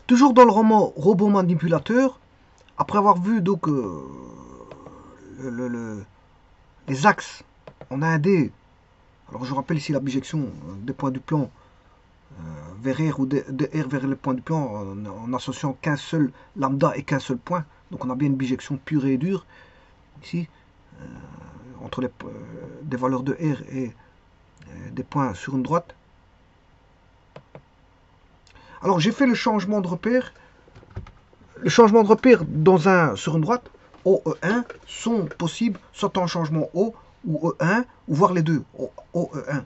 Toujours dans le roman Robot manipulateur, après avoir vu donc les axes en un dé, alors je rappelle ici la bijection des points du plan vers R ou de R vers le point du plan en associant qu'un seul lambda et qu'un seul point. Donc on a bien une bijection pure et dure ici entre des valeurs de R et des points sur une droite. Alors j'ai fait le changement de repère. Le changement de repère sur une droite, O, E1, sont possibles soit en changement O ou E1, ou voire les deux, O, E1.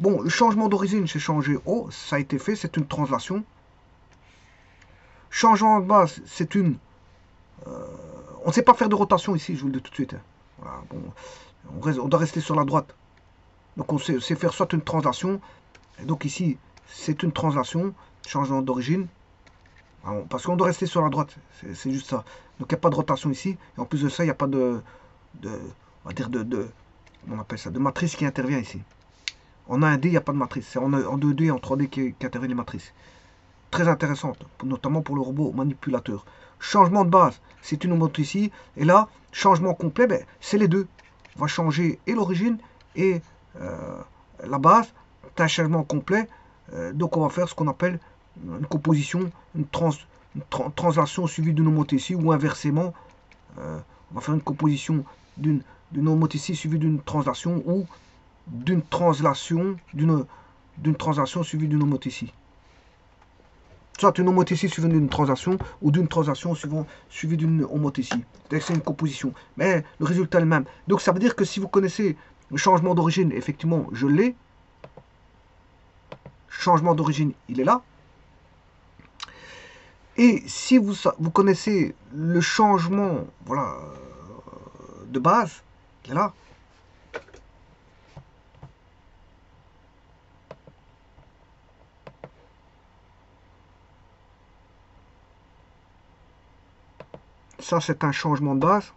Bon, le changement d'origine, c'est changer O, ça a été fait, c'est une translation. Changement de base, c'est une... on ne sait pas faire de rotation ici, je vous le dis tout de suite. Voilà, bon, on doit rester sur la droite. Donc on sait faire soit une translation, et donc ici, c'est une translation, changement d'origine. Parce qu'on doit rester sur la droite, c'est juste ça. Donc il n'y a pas de rotation ici, et en plus de ça, il n'y a pas on va dire on appelle ça, de matrice qui intervient ici. En 1D, il n'y a pas de matrice, c'est en 2D et en 3D qu'interviennent les matrices. Très intéressante, notamment pour le robot manipulateur. Changement de base, c'est une montre ici, et là, changement complet, ben, c'est les deux. On va changer et l'origine et la base, c'est un changement complet, donc on va faire ce qu'on appelle une composition, une translation suivie d'une homothétie, ou inversement, on va faire une composition d'une homothétie suivie d'une translation, ou d'une translation suivie d'une homothétie. Soit une homothétie suivie d'une translation, ou d'une translation suivie d'une homothétie. C'est une composition. Mais le résultat est le même. Donc ça veut dire que si vous connaissez le changement d'origine, effectivement, je l'ai. Changement d'origine, il est là. Et si vous connaissez le changement, voilà, de base, il est là. Ça, c'est un changement de base.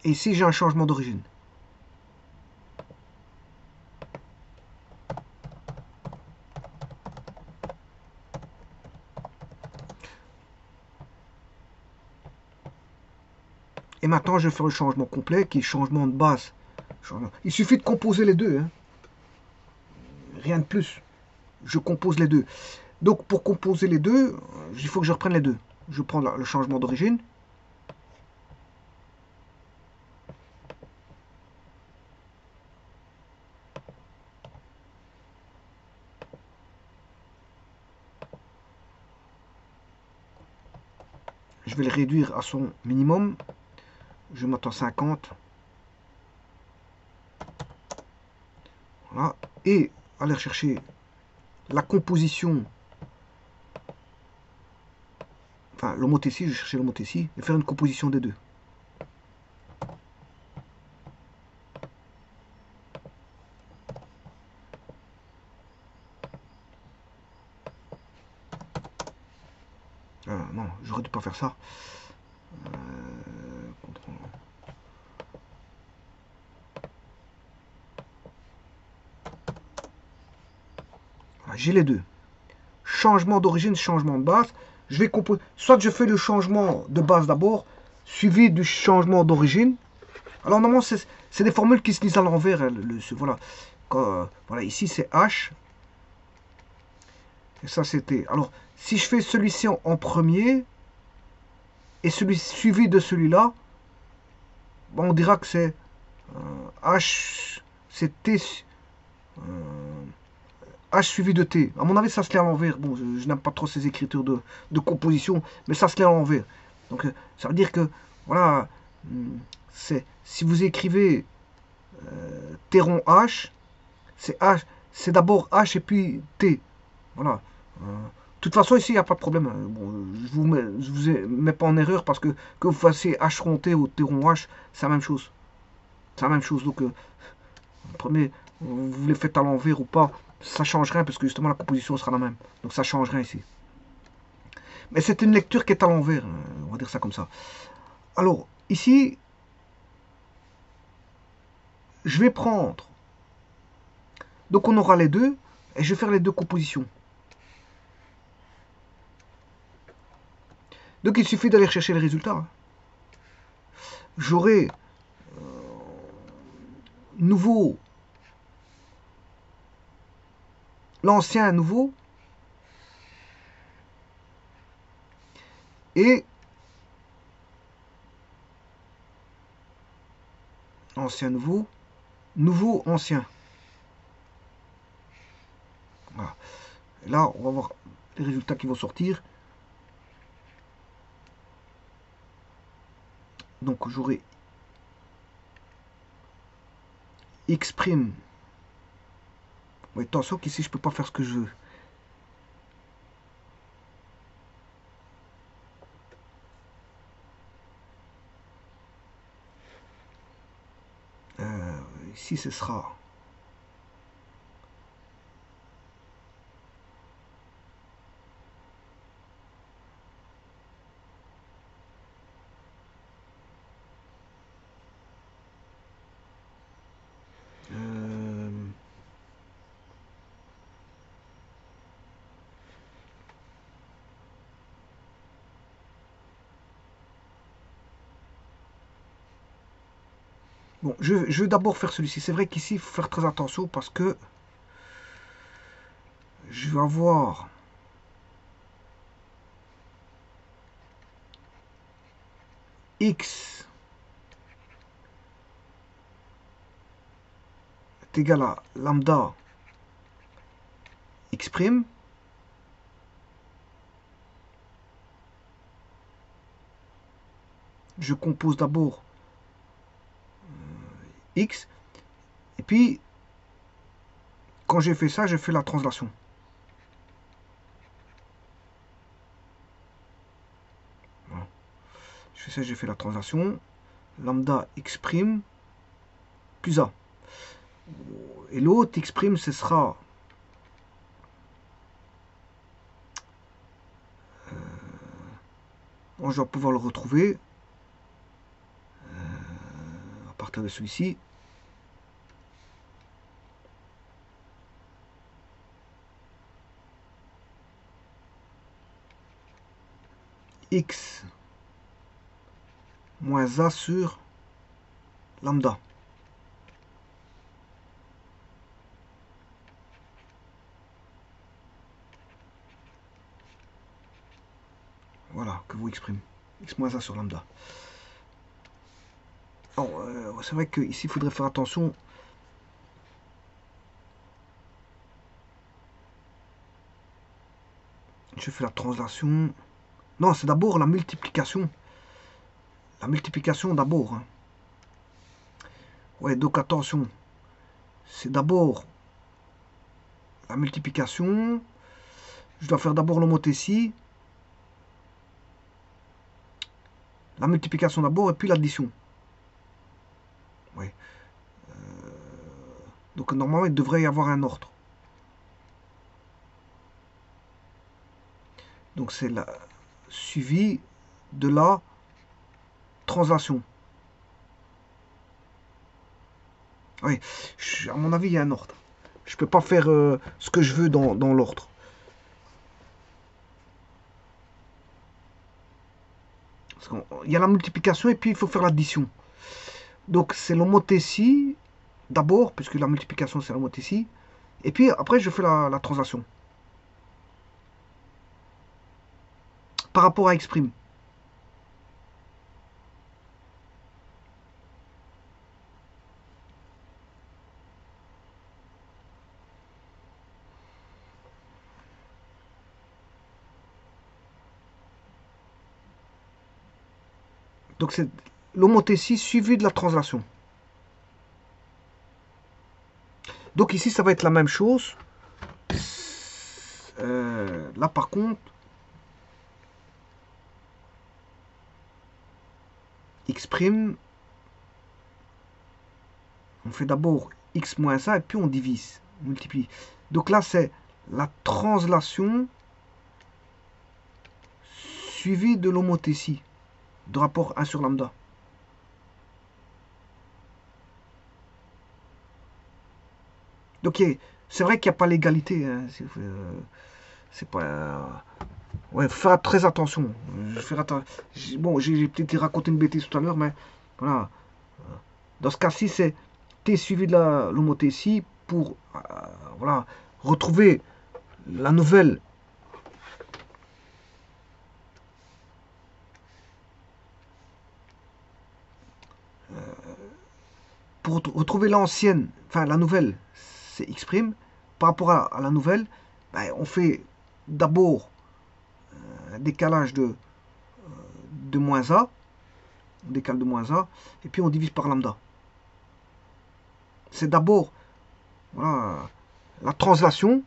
Et ici, j'ai un changement d'origine. Et maintenant, je vais faire le changement complet, qui est changement de base. Il suffit de composer les deux. Hein. Rien de plus. Je compose les deux. Donc, pour composer les deux, il faut que je reprenne les deux. Je prends le changement d'origine. Je vais le réduire à son minimum. Je m'attends 50. Voilà. Et aller chercher la composition, enfin l'homothétie, je vais chercher l'homothétie, et faire une composition des deux. Non, j'aurais dû pas faire ça. Voilà, j'ai les deux. Changement d'origine, changement de base. Je vais composer. Soit je fais le changement de base d'abord, suivi du changement d'origine. Alors normalement, c'est des formules qui se lisent à l'envers. Hein, voilà. Voilà, ici c'est H. Et ça c'était. Alors, si je fais celui-ci en premier, et celui suivi de celui-là, on dira que c'est H, c'est T, H suivi de T. À mon avis, ça se lit à l'envers. Bon, je n'aime pas trop ces écritures de composition, mais ça se lit à l'envers. Donc, ça veut dire que, voilà, si vous écrivez T rond H, c'est d'abord H et puis T. Voilà. De toute façon, ici, il n'y a pas de problème. Bon, je vous mets pas en erreur parce que vous fassiez H rond T ou T rond H, c'est la même chose. C'est la même chose. Donc, premier, vous les faites à l'envers ou pas, ça change rien parce que justement la composition sera la même. Donc, ça change rien ici. Mais c'est une lecture qui est à l'envers. On va dire ça comme ça. Alors, ici, je vais prendre, donc on aura les deux, et je vais faire les deux compositions. Donc il suffit d'aller chercher le résultat. J'aurai nouveau, l'ancien nouveau, et ancien nouveau, nouveau ancien. Voilà. Et là, on va voir les résultats qui vont sortir. Donc j'aurai X'. Oui, attention qu'ici je peux pas faire ce que je veux. Ici ce sera bon, je vais d'abord faire celui-ci. C'est vrai qu'ici, il faut faire très attention parce que je vais avoir X est égal à lambda X'. Je compose d'abord X. Et puis, quand j'ai fait ça, je fais la translation. Voilà. Je fais ça, j'ai fait la translation. Lambda X' plus A. Et l'autre X', ce sera bon, je vais pouvoir le retrouver à partir de celui-ci. X moins A sur lambda. Voilà, que vous exprimez. X moins A sur lambda. C'est vrai qu'ici, il faudrait faire attention. Je fais la translation. Non, c'est d'abord la multiplication. La multiplication d'abord. Hein. Ouais, donc attention. C'est d'abord la multiplication. Je dois faire d'abord l'homothétie. La multiplication d'abord et puis l'addition. Ouais. Donc normalement, il devrait y avoir un ordre. Donc c'est la suivi de la translation. Oui, à mon avis, il y a un ordre. Je peux pas faire ce que je veux dans l'ordre. Il y a la multiplication et puis il faut faire l'addition. Donc c'est l'homothétie d'abord, puisque la multiplication c'est l'homothétie. Et puis après je fais la translation. Par rapport à X'. Donc c'est l'homothétie suivie de la translation. Donc ici ça va être la même chose. Là par contre, X', on fait d'abord X moins ça et puis on divise, on multiplie. Donc là c'est la translation suivie de l'homothétie de rapport 1 sur lambda. Donc c'est vrai qu'il n'y a pas l'égalité. Hein. C'est pas. Ouais, faut faire très attention. Bon, j'ai peut-être raconté une bêtise tout à l'heure, mais voilà. Dans ce cas-ci, c'est T suivi de l'homothétie pour voilà, retrouver la nouvelle. Pour retrouver l'ancienne, enfin la nouvelle, c'est X'. Par rapport à la nouvelle, ben, on fait d'abord un décalage de moins A, on décale de moins A, et puis on divise par lambda. C'est d'abord voilà, la translation.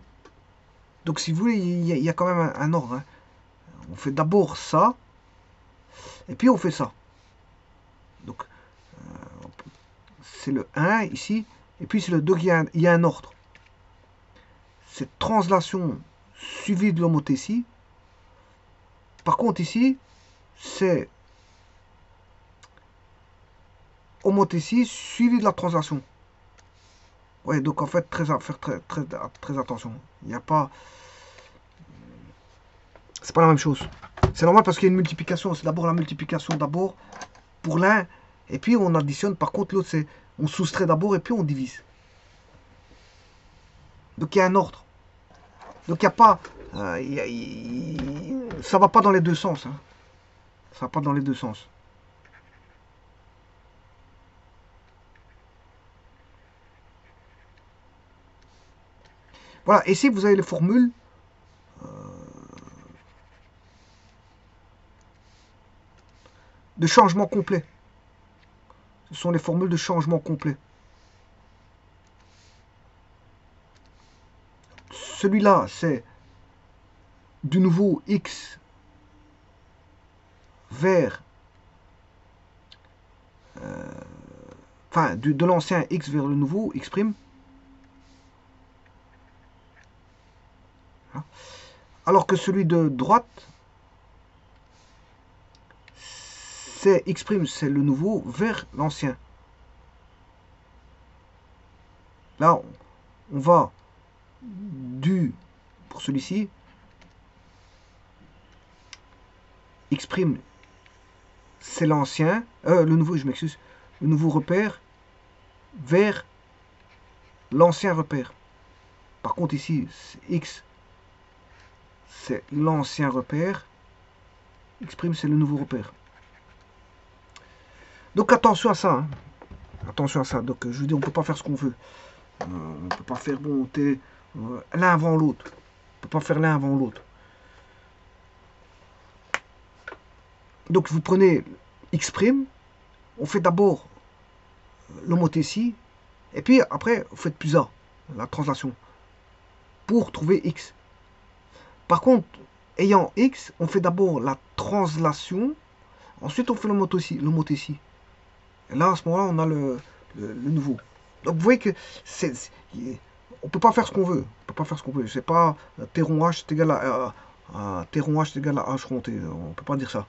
Donc si vous voulez, il y a quand même un ordre. Hein. On fait d'abord ça, et puis on fait ça. Donc c'est le 1 ici, et puis c'est le 2, il y a un ordre. Cette translation suivie de l'homothétie. Par contre ici, c'est homothétie suivie de la translation. Ouais, donc en fait, faire très attention. Il n'y a pas... C'est pas la même chose. C'est normal parce qu'il y a une multiplication. C'est d'abord la multiplication d'abord pour l'un, et puis on additionne. Par contre, l'autre, c'est on soustrait d'abord et puis on divise. Donc il y a un ordre. Donc il n'y a pas... ça va pas dans les deux sens. Hein. Ça va pas dans les deux sens. Voilà, et si vous avez les formules de changement complet. Ce sont les formules de changement complet. Celui-là, c'est du nouveau x vers... enfin, de l'ancien x vers le nouveau x'. Alors que celui de droite, c'est x', c'est le nouveau vers l'ancien. Là, on va pour celui-ci, x', c'est l'ancien, le nouveau, je m'excuse, le nouveau repère vers l'ancien repère. Par contre, ici, x, c'est l'ancien repère, x', c'est le nouveau repère. Donc attention à ça. Hein. Attention à ça. Donc je veux dire, on ne peut pas faire ce qu'on veut. On ne peut pas faire monter l'un avant l'autre. On ne peut pas faire l'un avant l'autre. Donc vous prenez x', on fait d'abord l'homothétie, et puis après vous faites plus A, la translation, pour trouver x. Par contre, ayant x, on fait d'abord la translation, ensuite on fait l'homothétie. Et là, à ce moment-là, on a le nouveau. Donc vous voyez que on peut pas faire ce qu'on veut. On peut pas faire ce qu'on veut. C'est pas T rond H est égal à T rond H est égal à H rond T. On peut pas dire ça.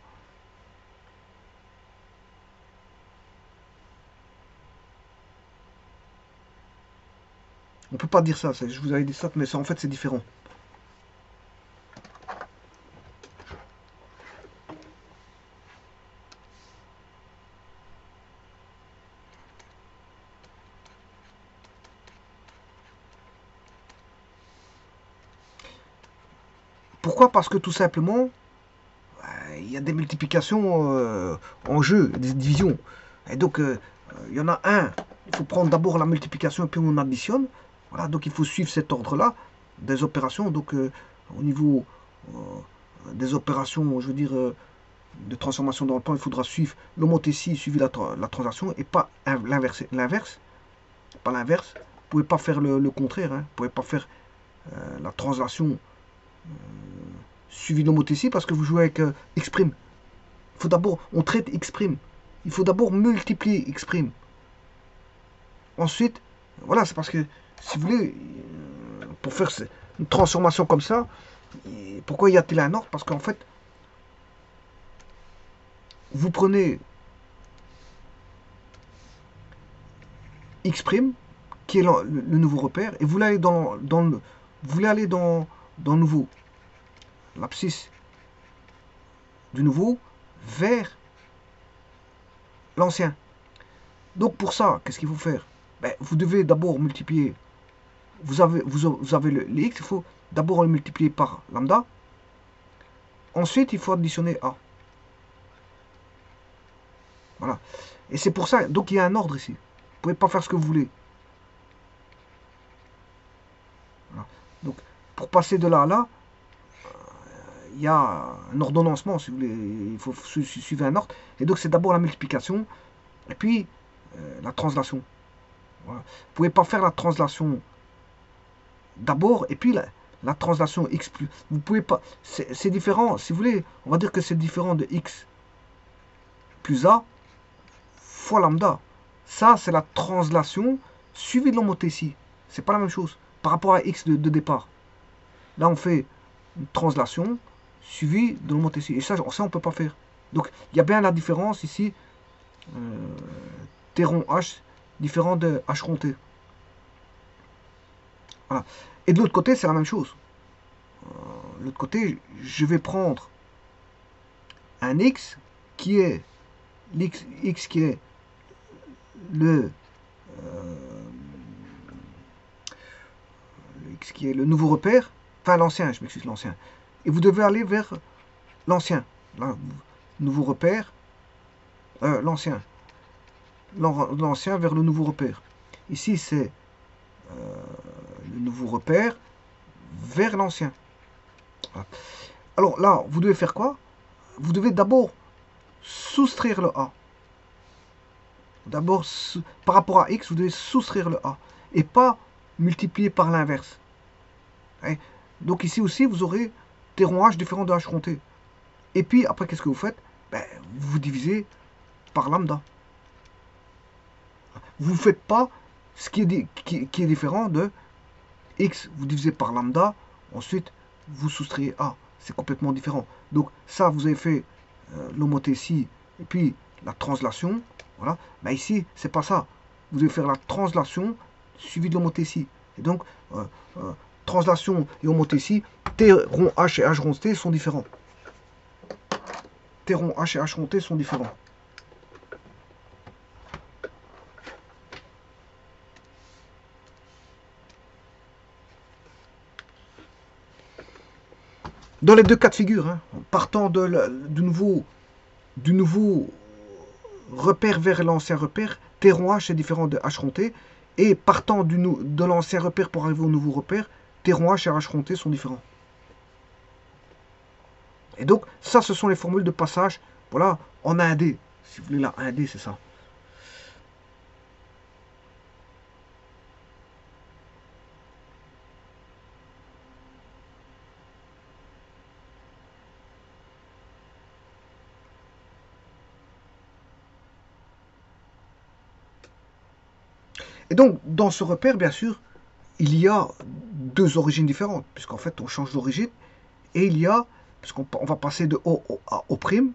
On peut pas dire ça. Je vous avais dit ça, mais ça, en fait, c'est différent. Pourquoi? Parce que tout simplement, il y a des multiplications en jeu, des divisions. Et donc, il y en a un. Il faut prendre d'abord la multiplication et puis on additionne. Voilà, donc il faut suivre cet ordre-là des opérations. Donc, au niveau des opérations, je veux dire, de transformation dans le temps, il faudra suivre l'homothétie suivi la transaction et pas l'inverse. Pas l'inverse. Vous ne pouvez pas faire le contraire. Hein. Vous ne pouvez pas faire la translation suivi de l'homothétie parce que vous jouez avec x'. Il faut d'abord, on traite x'. Il faut d'abord multiplier x'. Ensuite, voilà, c'est parce que, si vous voulez, pour faire une transformation comme ça, pourquoi y a-t-il un ordre? Parce qu'en fait, vous prenez x', qui est le nouveau repère, et vous voulez aller vous voulez aller dans le nouveau, l'abscisse du nouveau vers l'ancien. Donc pour ça, qu'est-ce qu'il faut faire? Ben, vous devez d'abord multiplier. Vous avez le x, il faut d'abord le multiplier par lambda. Ensuite, il faut additionner a. Voilà. Et c'est pour ça, donc il y a un ordre ici. Vous ne pouvez pas faire ce que vous voulez. Voilà. Donc, pour passer de là à là, il y a un ordonnancement, si vous voulez. Il faut suivre un ordre. Et donc, c'est d'abord la multiplication, et puis la translation. Voilà. Vous ne pouvez pas faire la translation d'abord, et puis la translation x plus. Vous pouvez pas. C'est différent, si vous voulez. On va dire que c'est différent de x plus a fois lambda. Ça, c'est la translation suivie de l'homothétie. C'est pas la même chose par rapport à x de départ. Là, on fait une translation suivie de l'homothétie. Et ça, on ne peut pas faire. Donc, il y a bien la différence ici. T rond h différent de h rond t. Voilà. Et de l'autre côté, c'est la même chose. De l'autre côté, je vais prendre un x qui est x qui est le x qui est le nouveau repère, enfin l'ancien, je m'excuse, l'ancien. Et vous devez aller vers l'ancien, nouveau repère, l'ancien vers le nouveau repère. Ici, c'est le nouveau repère vers l'ancien. Voilà. Alors là, vous devez faire quoi? Vous devez d'abord soustraire le a. D'abord, par rapport à x, vous devez soustraire le a. Et pas multiplier par l'inverse. Donc ici aussi, vous aurez t rond h différent de h rond t. Et puis, après, qu'est-ce que vous faites? Ben, vous divisez par lambda. Vous ne faites pas ce qui est différent de x. Vous divisez par lambda, ensuite, vous soustrayez a. C'est complètement différent. Donc, ça, vous avez fait l'homothétie et puis la translation. Voilà. Ben ici, c'est pas ça. Vous devez faire la translation suivie de l'homothétie. Et donc, translation et homothétie, t rond h et h rond t sont différents. T rond h et h rond t sont différents. Dans les deux cas de figure, hein, partant du nouveau repère vers l'ancien repère, t rond h est différent de h rond t, et partant de l'ancien repère pour arriver au nouveau repère, t rond h et h rond t sont différents. Et donc, ça, ce sont les formules de passage, voilà, en 1D. Si vous voulez, là, 1D, c'est ça. Et donc, dans ce repère, bien sûr, il y a deux origines différentes, puisqu'en fait, on change d'origine, et il y a, puisqu'on va passer de O à O', hein,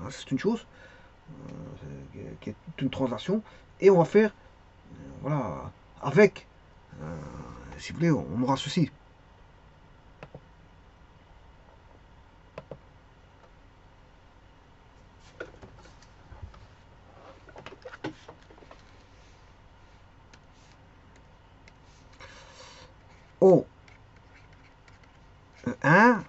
c'est une chose, qui est une translation, et on va faire, voilà, avec, si vous voulez, on aura ceci. O, E1,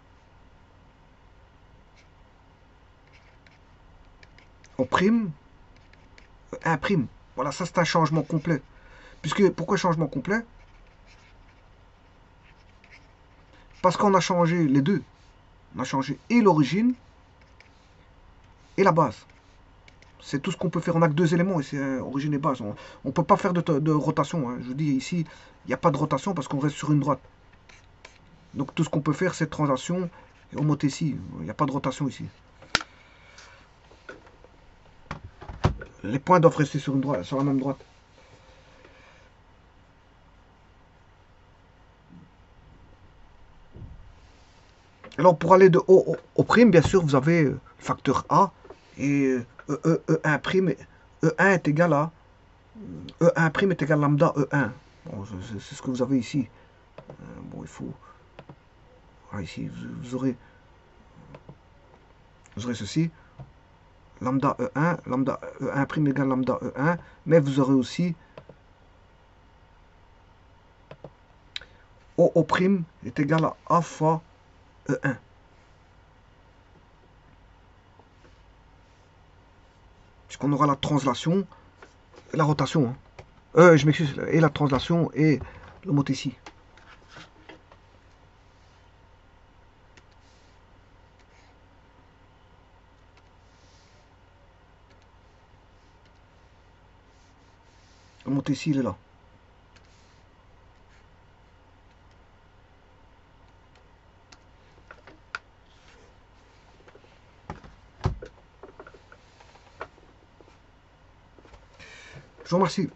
O', E1'. Voilà, ça c'est un changement complet. Pourquoi changement complet? Parce qu'on a changé les deux. On a changé et l'origine et la base. C'est tout ce qu'on peut faire. On n'a que deux éléments, et c'est origine et base. On ne peut pas faire de rotation. Hein. Je vous dis, ici, il n'y a pas de rotation parce qu'on reste sur une droite. Donc tout ce qu'on peut faire, c'est translation et homothétie. Il n'y a pas de rotation ici. Les points doivent rester sur la même droite. Alors pour aller de O au prime, bien sûr, vous avez le facteur A et E1', E1 est égal à E1' est égal à lambda E1. Bon, c'est ce que vous avez ici. Bon, il faut... Voilà, ici, vous aurez ceci. Lambda E1, lambda E1 prime égale lambda E1. Mais vous aurez aussi OO prime est égal à A fois E1. Puisqu'on aura la translation et la rotation. Hein. Je m'excuse, et la translation et l'homothétie. L'homothétie, il est là. Je vous remercie.